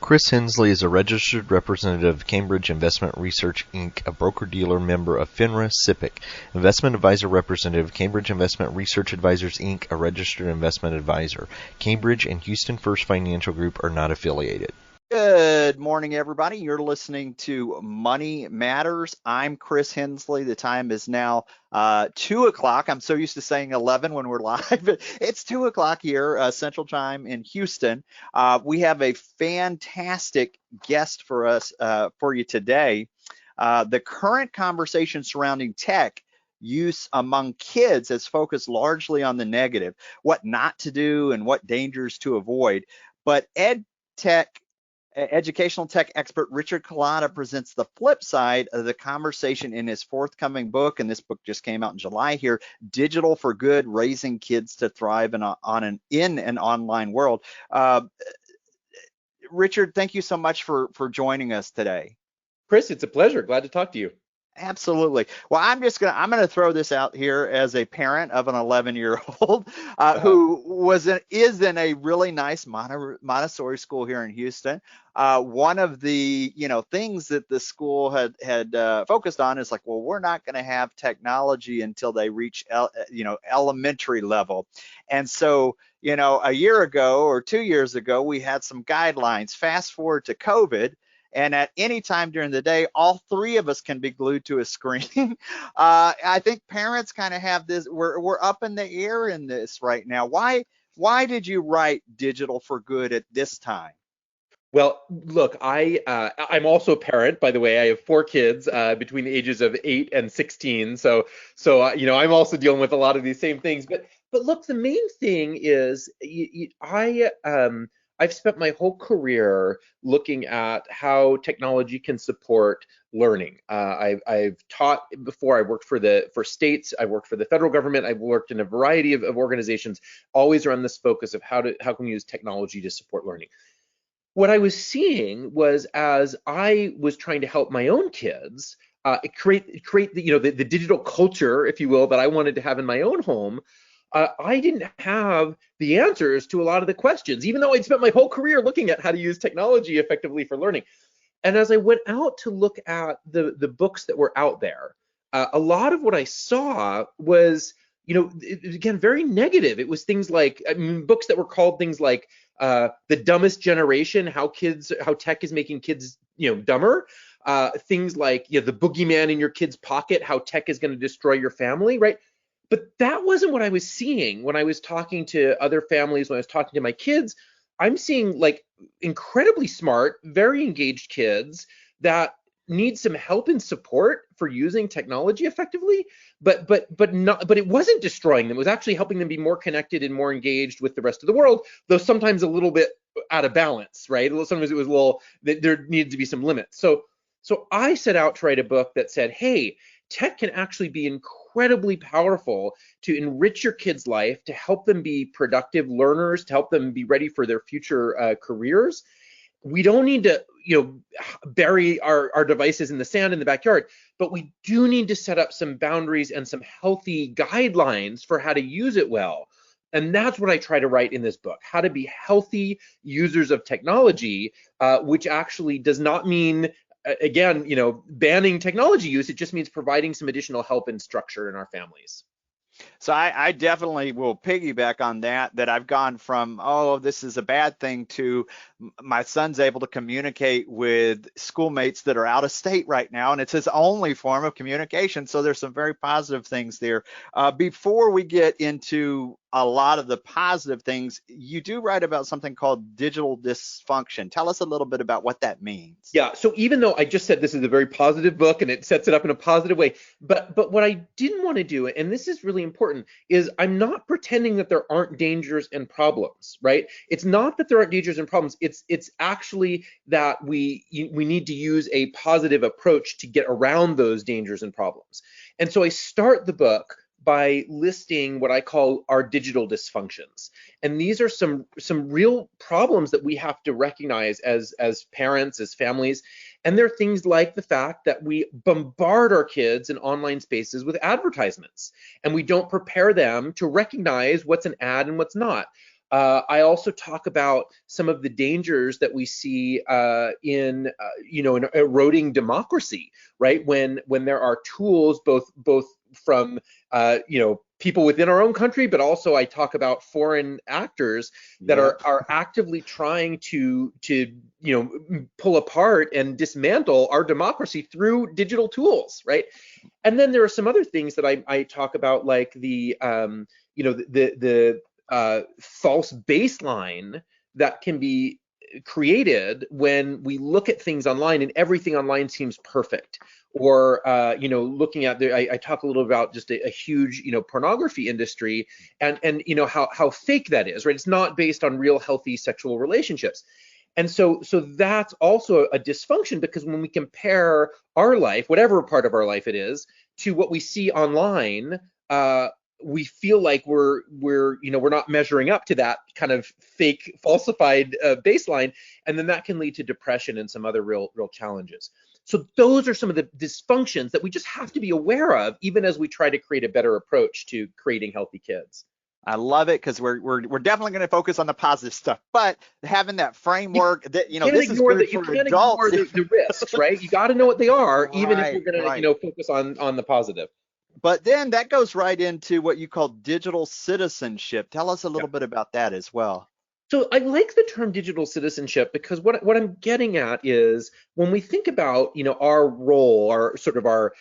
Chris Hensley is a registered representative of Cambridge Investment Research, Inc., a broker-dealer member of FINRA SIPC, investment advisor representative of Cambridge Investment Research Advisors, Inc., a registered investment advisor. Cambridge and Houston First Financial Group are not affiliated. Good morning, everybody. You're listening to Money Matters. I'm Chris Hensley. The time is now 2 o'clock. I'm so used to saying 11 when we're live, but it's 2 o'clock here, Central Time in Houston. We have a fantastic guest for us, for you today. The current conversation surrounding tech use among kids has focused largely on the negative, what not to do and what dangers to avoid. But EdTech educational tech expert Richard Culatta presents the flip side of the conversation in his forthcoming book, and this book just came out in July here, Digital for Good, Raising Kids to Thrive in an Online World. Richard, thank you so much for joining us today. Chris, it's a pleasure. Glad to talk to you. Absolutely. Well, I'm gonna throw this out here as a parent of an 11-year-old who is in a really nice Montessori school here in Houston. One of the things that the school had focused on is like, well, we're not going to have technology until they reach elementary level, and so a year ago or 2 years ago we had some guidelines. Fast forward to COVID. And at any time during the day, all three of us can be glued to a screen. I think parents kind of have this, we're up in the air in this right now. Why did you write Digital for Good at this time? Well, look, I'm also a parent, by the way. I have 4 kids between the ages of 8 and 16. So I'm also dealing with a lot of these same things. But look, the main thing is I've spent my whole career looking at how technology can support learning. I've taught before. I worked for states. I worked for the federal government. I've worked in a variety of organizations, always around this focus of how can we use technology to support learning. What I was seeing was, as I was trying to help my own kids create the digital culture, if you will, that I wanted to have in my own home, I didn't have the answers to a lot of the questions, even though I'd spent my whole career looking at how to use technology effectively for learning. And as I went out to look at the books that were out there, a lot of what I saw was, again, very negative. It was things like, books that were called things like The Dumbest Generation, how tech is making kids, dumber. Things like, the boogeyman in your kid's pocket, how tech is going to destroy your family, right? But that wasn't what I was seeing when I was talking to other families, when I was talking to my kids. I'm seeing like incredibly smart, very engaged kids that need some help and support for using technology effectively, but it wasn't destroying them. It was actually helping them be more connected and more engaged with the rest of the world, though sometimes a little bit out of balance, right? Sometimes it was there needed to be some limits. So I set out to write a book that said, hey, tech can actually be incredibly powerful to enrich your kids' life, to help them be productive learners, to help them be ready for their future careers. We don't need to, bury our devices in the sand in the backyard, but we do need to set up some boundaries and some healthy guidelines for how to use it well. And that's what I try to write in this book, how to be healthy users of technology, which actually does not mean, again, banning technology use. It just means providing some additional help and structure in our families. So I definitely will piggyback on that I've gone from, oh, this is a bad thing, to my son's able to communicate with schoolmates that are out of state right now, and it's his only form of communication. So there's some very positive things there. Before we get into a lot of the positive things, you do write about something called digital dysfunction. Tell us a little bit about what that means. Yeah, so even though I just said this is a very positive book and it sets it up in a positive way, but what I didn't want to do, and this is really important, is I'm not pretending that there aren't dangers and problems, right? It's not that there aren't dangers and problems. It's actually that we need to use a positive approach to get around those dangers and problems. And so I start the book by listing what I call our digital dysfunctions. And these are some real problems that we have to recognize as parents, as families. And they're things like the fact that we bombard our kids in online spaces with advertisements, and we don't prepare them to recognize what's an ad and what's not. I also talk about some of the dangers that we see in eroding democracy, right? When there are tools both from people within our own country, but also I talk about foreign actors that are actively trying to pull apart and dismantle our democracy through digital tools, right? And then there are some other things that I talk about, like the false baseline that can be created when we look at things online and everything online seems perfect. Or looking at I talk a little about just a huge pornography industry and how fake that is, right? It's not based on real healthy sexual relationships. And so that's also a dysfunction, because when we compare our life, whatever part of our life it is, to what we see online, we feel like we're not measuring up to that kind of fake, falsified baseline, and then that can lead to depression and some other real challenges. So those are some of the dysfunctions that we just have to be aware of, even as we try to create a better approach to creating healthy kids. I love it, because we're definitely going to focus on the positive stuff, but having that framework that this is good for adults. Ignore the risks, right? You got to know what they are, even if you're going to focus on the positive. But then that goes right into what you call digital citizenship. Tell us a little bit about that as well. So I like the term digital citizenship, because what I'm getting at is when we think about our role, our sort of our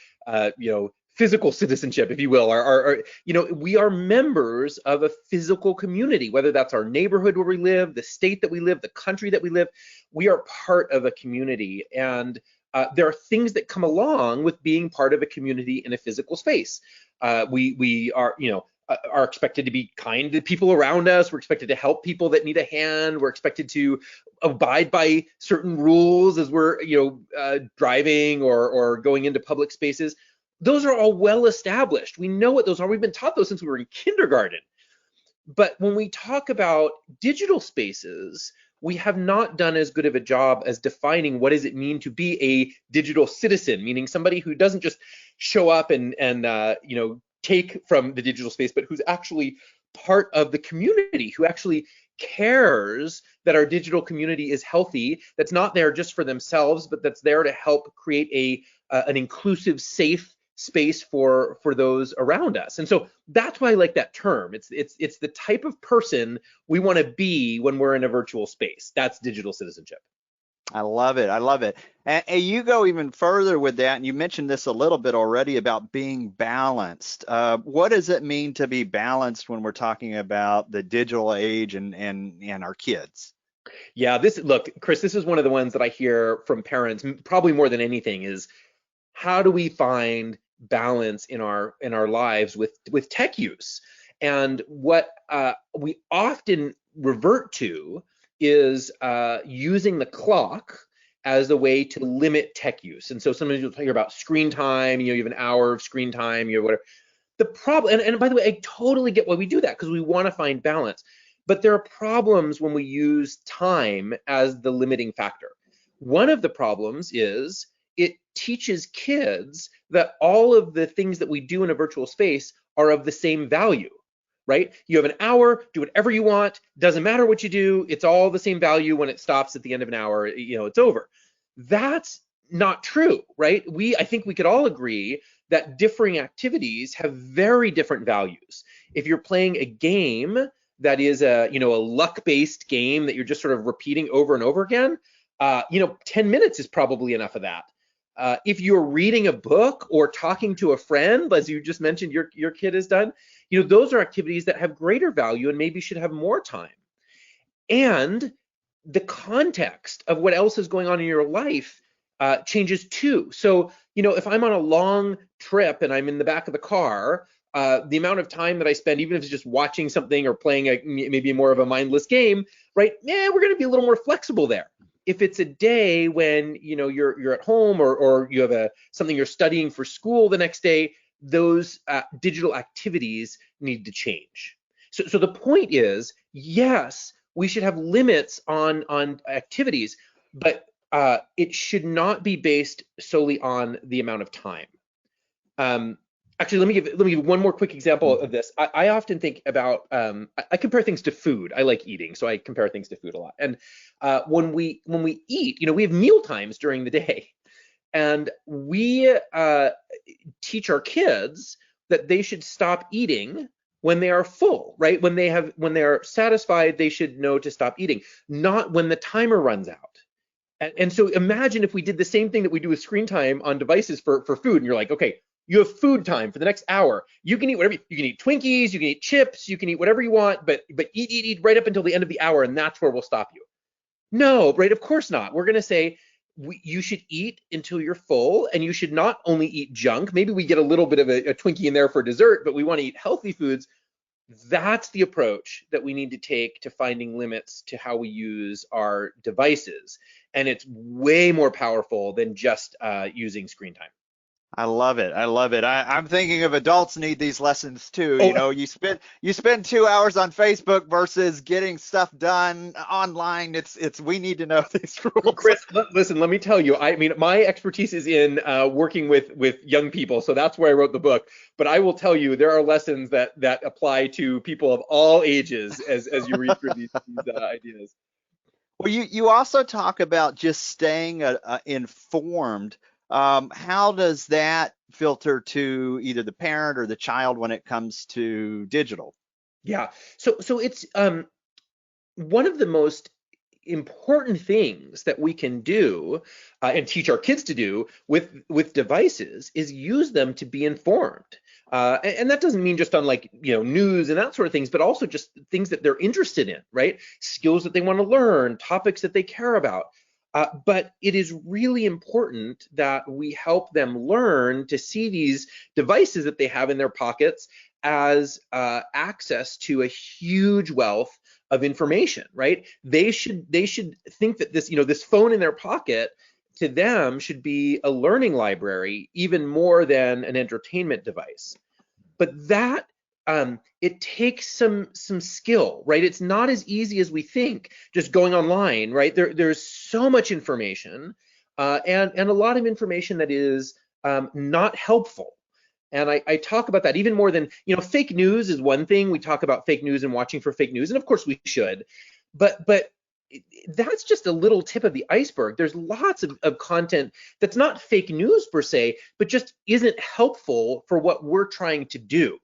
physical citizenship, if you will, we are members of a physical community, whether that's our neighborhood where we live, the state that we live, the country that we live. We are part of a community, and there are things that come along with being part of a community in a physical space. We are expected to be kind to people around us. We're expected to help people that need a hand. We're expected to abide by certain rules as we're driving or going into public spaces. Those are all well established. We know what those are. We've been taught those since we were in kindergarten. But when we talk about digital spaces, we have not done as good of a job as defining what does it mean to be a digital citizen, meaning somebody who doesn't just show up and take from the digital space, but who's actually part of the community, who actually cares that our digital community is healthy, that's not there just for themselves, but that's there to help create an inclusive, safe space for those around us. And so that's why I like that term. It's the type of person we want to be when we're in a virtual space. That's digital citizenship. I love it. I love it. And you go even further with that, and you mentioned this a little bit already about being balanced. What does it mean to be balanced when we're talking about the digital age and our kids? Yeah, look, Chris, this is one of the ones that I hear from parents, probably more than anything, is how do we find balance in our lives with tech use? And what we often revert to is using the clock as a way to limit tech use. And so sometimes you'll hear about screen time, you have an hour of screen time, you have whatever. The problem, and by the way, I totally get why we do that, because we want to find balance. But there are problems when we use time as the limiting factor. One of the problems is it teaches kids that all of the things that we do in a virtual space are of the same value, right? You have an hour, do whatever you want, doesn't matter what you do, it's all the same value. When it stops at the end of an hour, it's over. That's not true, right? I think we could all agree that differing activities have very different values. If you're playing a game that is a luck-based game that you're just sort of repeating over and over again, 10 minutes is probably enough of that. If you're reading a book or talking to a friend, as you just mentioned your kid has done, those are activities that have greater value and maybe should have more time. And the context of what else is going on in your life changes too. So, if I'm on a long trip and I'm in the back of the car, the amount of time that I spend, even if it's just watching something or playing maybe more of a mindless game, right? We're going to be a little more flexible there. If it's a day when you're at home or you have something you're studying for school the next day, those digital activities need to change. So the point is, yes, we should have limits on activities, but it should not be based solely on the amount of time. Actually, let me give one more quick example of this. I often think about I compare things to food. I like eating, so I compare things to food a lot. And when we eat, we have meal times during the day, and we teach our kids that they should stop eating when they are full, right? When they are satisfied, they should know to stop eating, not when the timer runs out. And so imagine if we did the same thing that we do with screen time on devices for food, and you're like, okay, you have food time for the next hour. You can eat whatever you can eat, Twinkies, you can eat chips, you can eat whatever you want, but eat right up until the end of the hour, and that's where we'll stop you. No, right? Of course not. We're going to say you should eat until you're full, and you should not only eat junk. Maybe we get a little bit of a Twinkie in there for dessert, but we want to eat healthy foods. That's the approach that we need to take to finding limits to how we use our devices. And it's way more powerful than just using screen time. I love it. I love it. I'm thinking of adults need these lessons too. Oh, You spend 2 hours on Facebook versus getting stuff done online. We need to know these rules. Chris, listen, let me tell you, I mean, my expertise is in working with young people, so that's where I wrote the book. But I will tell you, there are lessons that apply to people of all ages as you read through these ideas. Well, you also talk about just staying informed. How does that filter to either the parent or the child when it comes to digital? Yeah, so it's one of the most important things that we can do and teach our kids to do with devices is use them to be informed. And that doesn't mean just on news and that sort of things, but also just things that they're interested in, right? Skills that they want to learn, topics that they care about. But it is really important that we help them learn to see these devices that they have in their pockets as access to a huge wealth of information, right? They should think that this phone in their pocket to them should be a learning library even more than an entertainment device. But that it takes some skill, right? It's not as easy as we think just going online, right? There's so much information and a lot of information that is not helpful. And I talk about that even more than, fake news is one thing. We talk about fake news and watching for fake news, and of course we should, but that's just a little tip of the iceberg. There's lots of content that's not fake news per se, but just isn't helpful for what we're trying to do,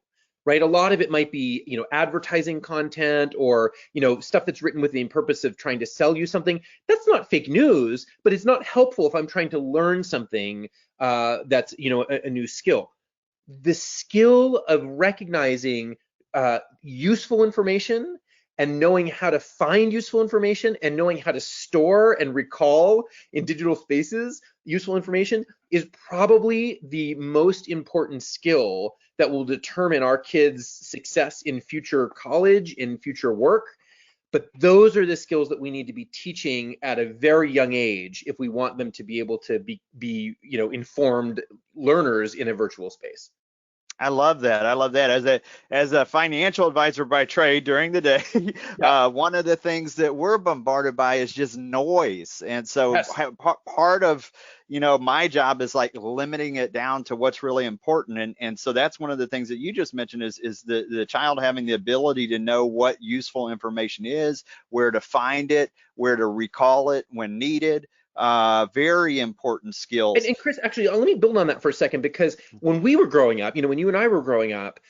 right? A lot of it might be, advertising content or, stuff that's written with the purpose of trying to sell you something. That's not fake news, but it's not helpful if I'm trying to learn something that's, a new skill. The skill of recognizing useful information and knowing how to find useful information and knowing how to store and recall in digital spaces useful information is probably the most important skill that will determine our kids' success in future college, in future work. But those are the skills that we need to be teaching at a very young age if we want them to be able to be informed learners in a virtual space. I love that. I love that. As a financial advisor by trade during the day, Yeah. One of the things that we're bombarded by is just noise. And so Yes. part of, my job is like limiting it down to what's really important. And so that's one of the things that you just mentioned is the child having the ability to know what useful information is, where to find it, where to recall it when needed. Very important skills. And Chris, actually, let me build on that for a second, because when we were growing up, when you and I were growing up,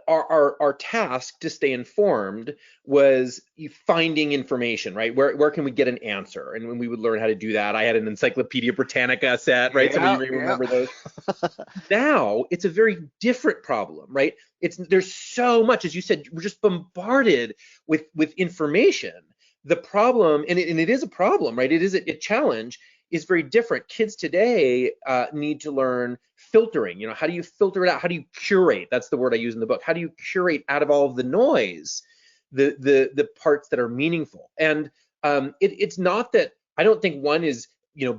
our task to stay informed was finding information, right? Where can we get an answer? And when we would learn how to do that, I had an Encyclopedia Britannica set, right? Some of you may remember those. Now it's a very different problem, right? There's so much, as you said, we're just bombarded with information. The problem, and it is a problem, right? It is a challenge, is very different. Kids today need to learn filtering. How do you filter it out? How do you curate? That's the word I use in the book. How do you curate out of all of the noise the parts that are meaningful? And it's not that I don't think one is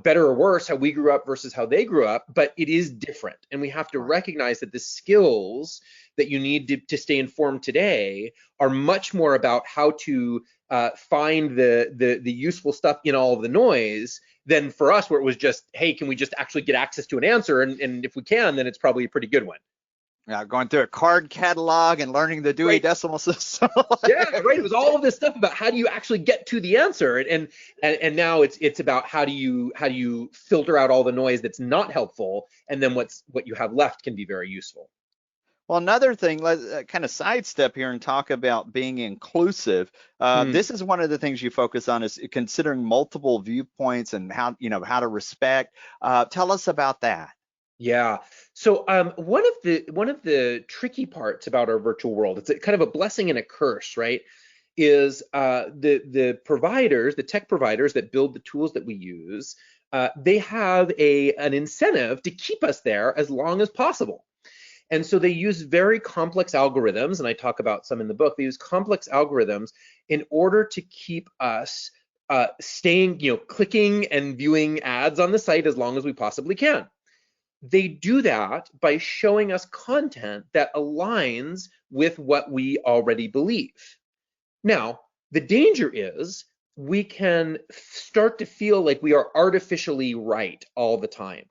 better or worse, how we grew up versus how they grew up, but it is different. And we have to recognize that the skills that you need to stay informed today are much more about how to find the useful stuff in all of the noise than for us, where it was just, hey, can we just actually get access to an answer? And if we can, then it's probably a pretty good one. Going through a card catalog and learning the Dewey Right. Decimal System. Yeah, right. It was all of this stuff about how do you actually get to the answer, and now it's about how do you filter out all the noise that's not helpful, and then what you have left can be very useful. Well, another thing, let's kind of sidestep here and talk about being inclusive. This is one of the things you focus on is considering multiple viewpoints and how to respect. Tell us about that. Yeah. So one of the tricky parts about our virtual world, it's kind of a blessing and a curse, right? Is the providers, the tech providers that build the tools that we use, they have an incentive to keep us there as long as possible. And so they use very complex algorithms, and I talk about some in the book. They use complex algorithms in order to keep us staying, clicking and viewing ads on the site as long as we possibly can. They do that by showing us content that aligns with what we already believe. Now, the danger is we can start to feel like we are artificially right all the time,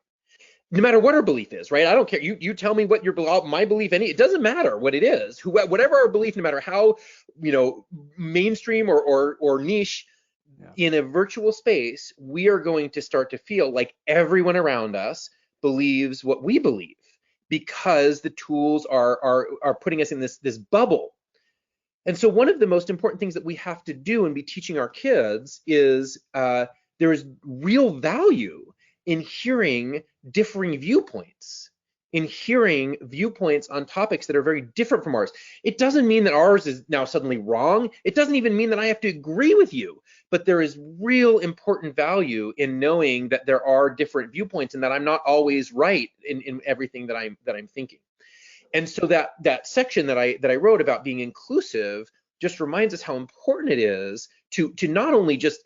no matter what our belief is, right? I don't care. You tell me what my belief, it doesn't matter what it is. Whatever our belief, no matter how mainstream or niche, in a virtual space, we are going to start to feel like everyone around us believes what we believe because the tools are putting us in this bubble. And so one of the most important things that we have to do and be teaching our kids is there is real value in hearing differing viewpoints, in hearing viewpoints on topics that are very different from ours. It doesn't mean that ours is now suddenly wrong. It doesn't even mean that I have to agree with you, but there is real important value in knowing that there are different viewpoints and that I'm not always right in everything that I'm thinking. And so that section that I wrote about being inclusive just reminds us how important it is to not only just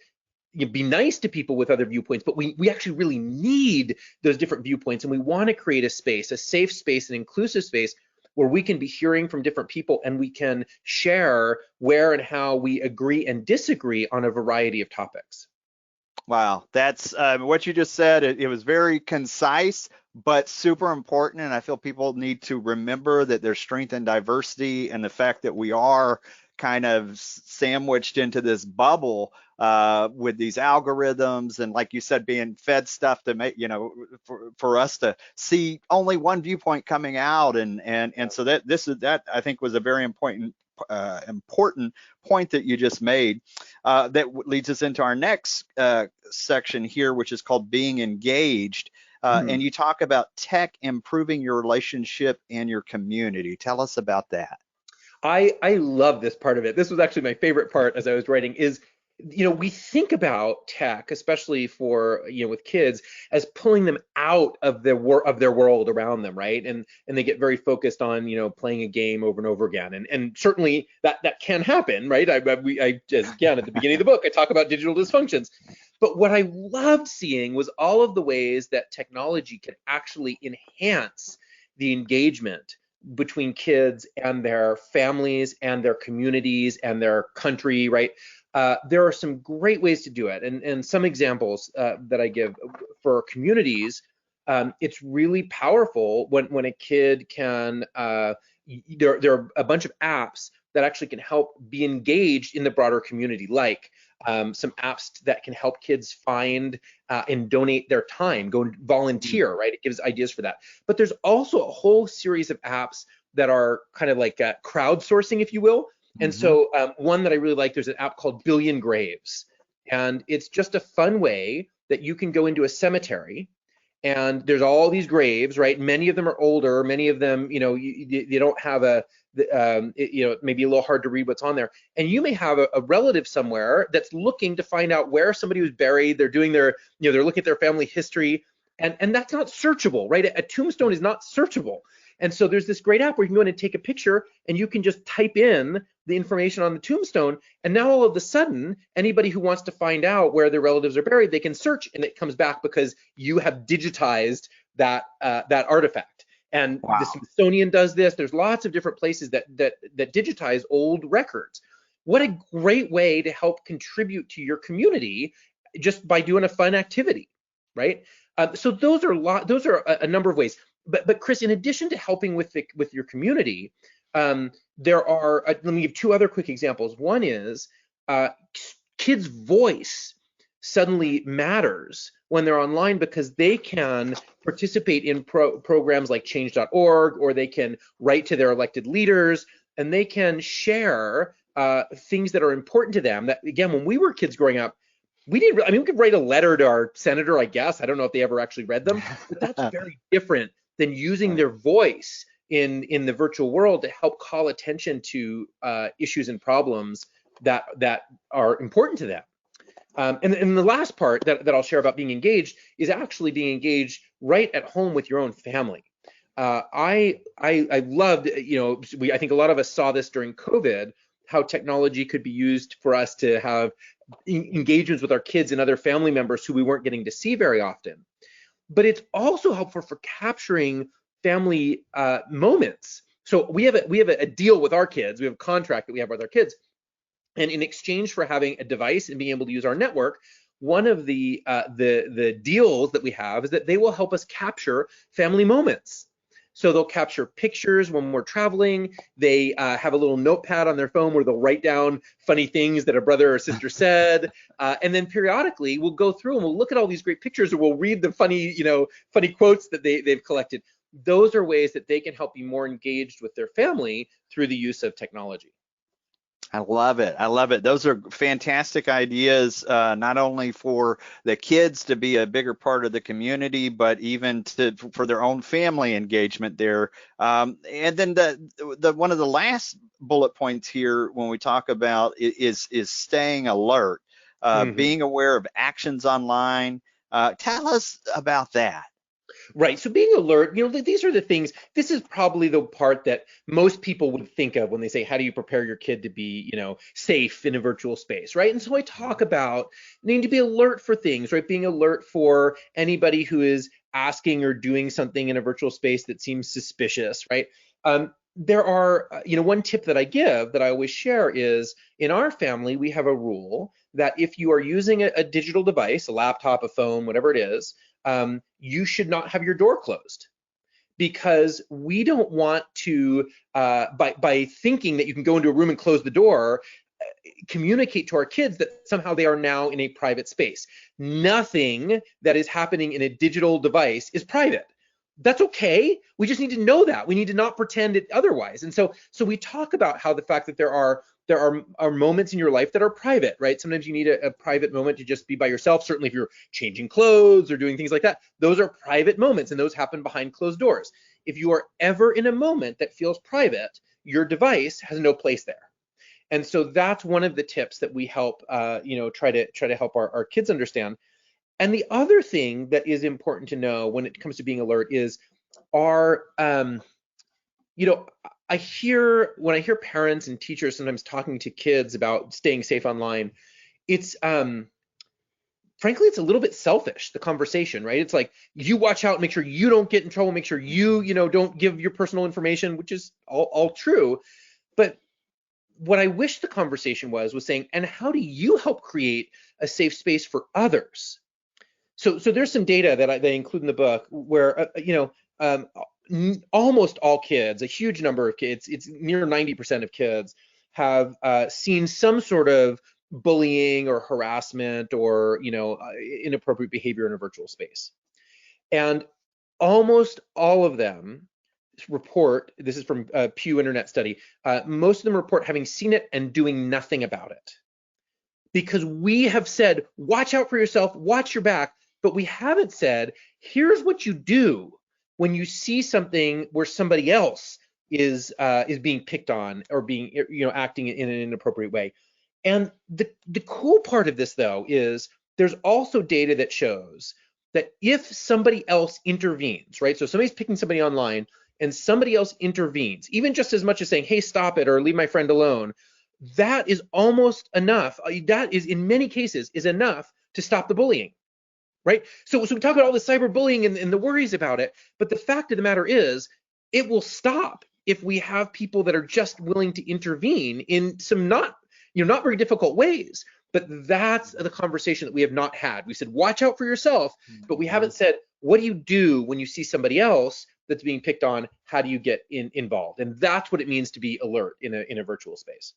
be nice to people with other viewpoints, but we actually really need those different viewpoints, and we want to create a space, a safe space, an inclusive space where we can be hearing from different people and we can share where and how we agree and disagree on a variety of topics. Wow, that's what you just said. It was very concise, but super important. And I feel people need to remember that there's strength in diversity and the fact that we are kind of sandwiched into this bubble with these algorithms and, like you said, being fed stuff to make, for us to see only one viewpoint coming out. And so that I think was a very important point that you just made. That leads us into our next section here, which is called being engaged. And you talk about tech improving your relationship and your community. Tell us about that. I love this part of it. This was actually my favorite part as I was writing is, we think about tech, especially for, with kids, as pulling them out of their world around them, right? And they get very focused on, playing a game over and over again. And certainly that can happen, right? As again, at the beginning of the book, I talk about digital dysfunctions. But what I loved seeing was all of the ways that technology can actually enhance the engagement between kids and their families and their communities and their country, right? There are some great ways to do it, and some examples that I give for communities. It's really powerful when a kid can. There are a bunch of apps that actually can help be engaged in the broader community, like some apps that can help kids find and donate their time, go and volunteer, right? It gives ideas for that. But there's also a whole series of apps that are kind of like crowdsourcing, if you will. And so one that I really like, there's an app called Billion Graves. And it's just a fun way that you can go into a cemetery and there's all these graves, right? Many of them are older. Many of them, they don't have it may be a little hard to read what's on there. And you may have a relative somewhere that's looking to find out where somebody was buried. They're doing they're looking at their family history, and that's not searchable, right? A tombstone is not searchable. And so there's this great app where you can go in and take a picture and you can just type in the information on the tombstone. And now all of a sudden, anybody who wants to find out where their relatives are buried, they can search and it comes back because you have digitized that artifact. And wow. The Smithsonian does this. There's lots of different places that digitize old records. What a great way to help contribute to your community just by doing a fun activity, right? So those are a number of ways. but Chris, in addition to helping with your community, there are, let me give two other quick examples. One is kids' voice suddenly matters when they're online because they can participate in programs like change.org, or they can write to their elected leaders, and they can share things that are important to them. That, again, when we were kids growing up, we didn't, I mean, we could write a letter to our senator, I guess. I don't know if they ever actually read them, but that's very different than using their voice in the virtual world to help call attention to issues and problems that are important to them. And the last part that I'll share about being engaged is actually being engaged right at home with your own family. I loved, I think a lot of us saw this during COVID, how technology could be used for us to have engagements with our kids and other family members who we weren't getting to see very often. But it's also helpful for capturing family moments. So we have a deal with our kids. We have a contract that we have with our kids. And in exchange for having a device and being able to use our network, one of the deals that we have is that they will help us capture family moments. So they'll capture pictures when we're traveling. They have a little notepad on their phone where they'll write down funny things that a brother or sister said. And then periodically we'll go through and we'll look at all these great pictures, or we'll read the funny quotes that they've collected. Those are ways that they can help be more engaged with their family through the use of technology. I love it. I love it. Those are fantastic ideas, not only for the kids to be a bigger part of the community, but even for their own family engagement there. And then the one of the last bullet points here when we talk about is staying alert, being aware of actions online. Tell us about that. Right. So being alert, these are the things, this is probably the part that most people would think of when they say, how do you prepare your kid to be, safe in a virtual space, right? And so I talk about needing to be alert for things, right? Being alert for anybody who is asking or doing something in a virtual space that seems suspicious, right? There are, one tip that I give that I always share is, in our family, we have a rule that if you are using a digital device, a laptop, a phone, whatever it is, you should not have your door closed, because we don't want to, by thinking that you can go into a room and close the door, communicate to our kids that somehow they are now in a private space. Nothing that is happening in a digital device is private. That's okay. We just need to know that. We need to not pretend it otherwise. And so we talk about how the fact that there are moments in your life that are private, right? Sometimes you need a private moment to just be by yourself. Certainly if you're changing clothes or doing things like that, those are private moments, and those happen behind closed doors. If you are ever in a moment that feels private, your device has no place there. And so that's one of the tips that we help, try to help our kids understand. And the other thing that is important to know when it comes to being alert is when I hear parents and teachers sometimes talking to kids about staying safe online, it's frankly, it's a little bit selfish, the conversation, right? It's like, you watch out, make sure you don't get in trouble, make sure you don't give your personal information, which is all true. But what I wish the conversation was saying, and how do you help create a safe space for others? So there's some data that I include in the book where, almost all kids, a huge number of kids, it's near 90% of kids, have seen some sort of bullying or harassment or, inappropriate behavior in a virtual space. And almost all of them report, this is from a Pew Internet study, most of them report having seen it and doing nothing about it. Because we have said, watch out for yourself, watch your back, but we haven't said, here's what you do when you see something where somebody else is being picked on or being, acting in an inappropriate way. And the cool part of this, though, is there's also data that shows that if somebody else intervenes, right? So somebody's picking somebody online and somebody else intervenes, even just as much as saying, hey, stop it, or leave my friend alone, that is almost enough. That is, in many cases, is enough to stop the bullying. Right? So we talk about all the cyberbullying and the worries about it, but the fact of the matter is, it will stop if we have people that are just willing to intervene in some not very difficult ways. But that's the conversation that we have not had. We said, watch out for yourself, but we haven't said, what do you do when you see somebody else that's being picked on, how do you get involved? And that's what it means to be alert in a virtual space.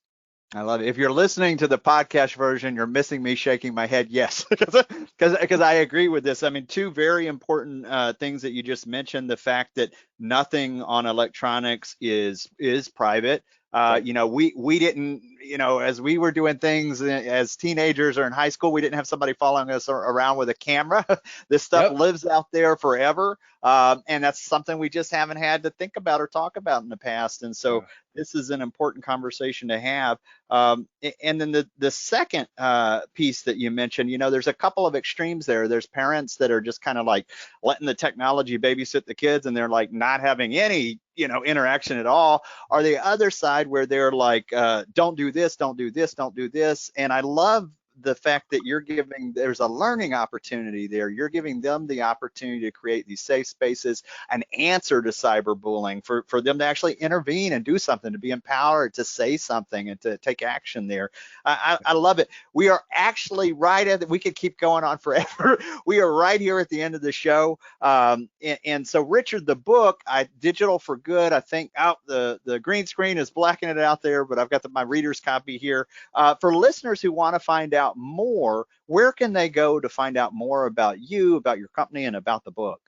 I love it. If you're listening to the podcast version, you're missing me shaking my head yes, because I agree with this. I mean, two very important things that you just mentioned: the fact that nothing on electronics is private. Right. You know, we didn't, you know, as we were doing things as teenagers or in high school, we didn't have somebody following us around with a camera. This stuff lives out there forever, and that's something we just haven't had to think about or talk about in the past. And so this is an important conversation to have. And then the second piece that you mentioned, you know, there's a couple of extremes there. There's parents that are just kind of like letting the technology babysit the kids, and they're like not having any, you know, interaction at all. Or the other side where they're like, don't do this, don't do this, don't do this. And I love the fact that you're giving, there's a learning opportunity there. You're giving them the opportunity to create these safe spaces, an answer to cyberbullying, for them to actually intervene and do something, to be empowered to say something and to take action there. I love it. We are actually right at, we could keep going on forever. We are right here at the end of the show. And so Richard, the book, Digital for Good, I think the green screen is blacking it out there, but I've got my reader's copy here. For listeners who want to find out more, where can they go to find out more about you, about your company, and about the book?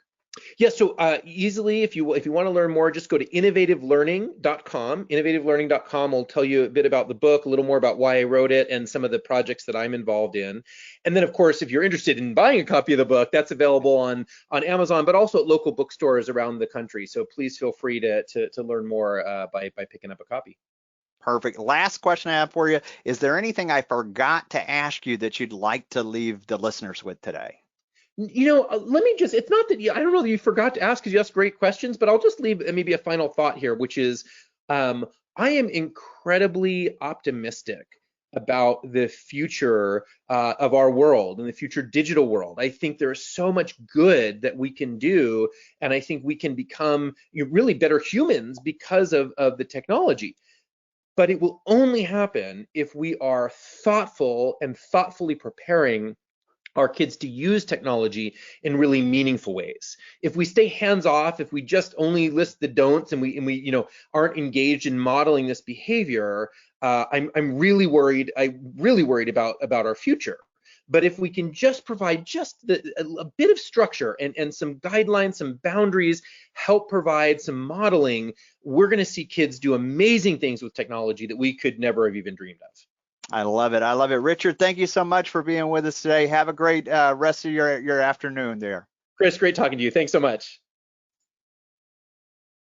Yeah, so easily, if you want to learn more, just go to innovativelearning.com. Innovativelearning.com will tell you a bit about the book, a little more about why I wrote it, and some of the projects that I'm involved in. And then, of course, if you're interested in buying a copy of the book, that's available on Amazon, but also at local bookstores around the country. So please feel free to learn more by picking up a copy. Perfect. Last question I have for you. Is there anything I forgot to ask you that you'd like to leave the listeners with today? You know, let me just, it's not that I don't know that you forgot to ask because you asked great questions, but I'll just leave maybe a final thought here, which is I am incredibly optimistic about the future of our world and the future digital world. I think there's so much good that we can do, and I think we can become really better humans because of the technology. But it will only happen if we are thoughtful and thoughtfully preparing our kids to use technology in really meaningful ways. If we stay hands off, if we just only list the don'ts and we aren't engaged in modeling this behavior, I'm really worried. I'm really worried about our future. But if we can just provide a bit of structure and some guidelines, some boundaries, help provide some modeling, we're going to see kids do amazing things with technology that we could never have even dreamed of. I love it. I love it. Richard, thank you so much for being with us today. Have a great rest of your afternoon there. Chris, great talking to you. Thanks so much.